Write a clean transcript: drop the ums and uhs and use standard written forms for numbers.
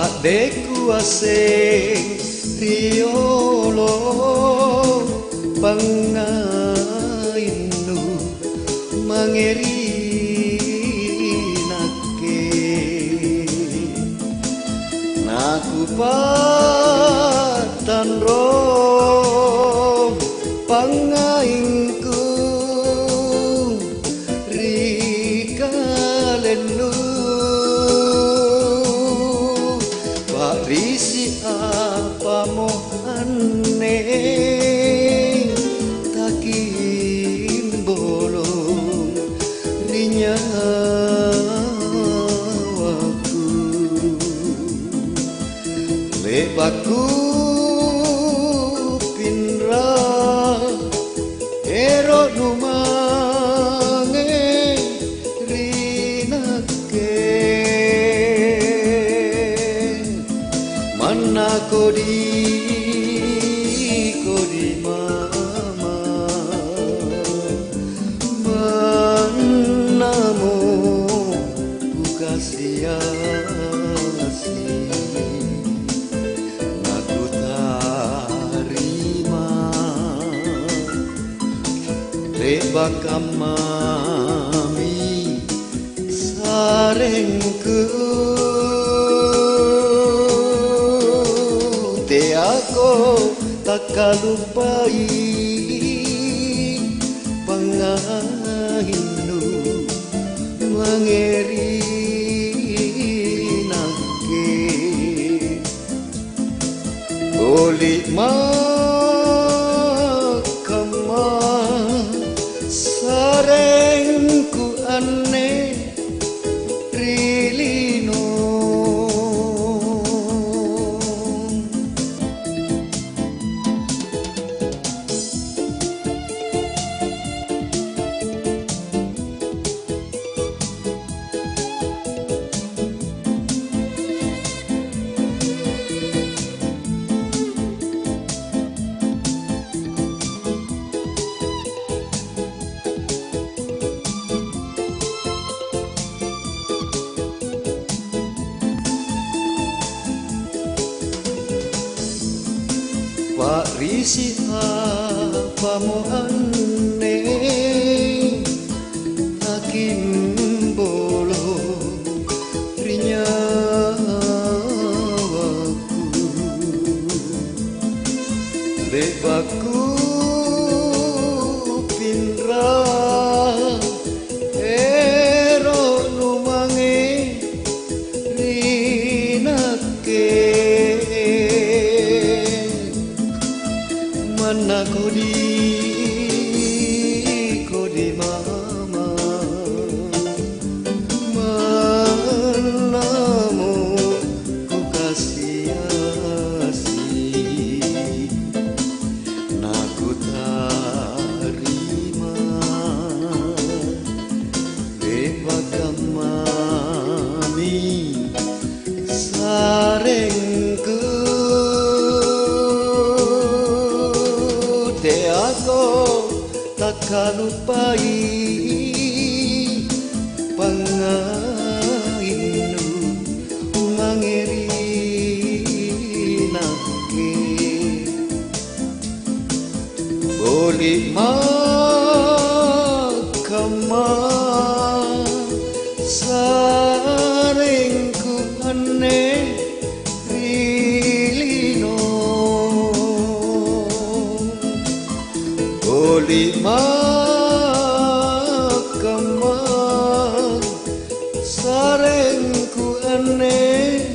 Pakdeku asing riolo pangainu mangerinake naku patandro pangaingku rikalenu risi apa aneh takin bolong rinyawaku lebaku pinra ero numange rinake mana kodi mama manamu buka sia-sia aku tarima lebak mami sarengku aku tak kalupai pangahinu mangerinake boleh makama sarengku aneh rilino Pak risi apa mo aneh takin bolong rinyawaku lebaku pinra ero numange rinake mana kodi mama manamu ku kasih naku tarima lebak mami sarengku aku tak kalupai pangainu mangerinake boleh makama sarengku aneh lima kemang sarengku aneh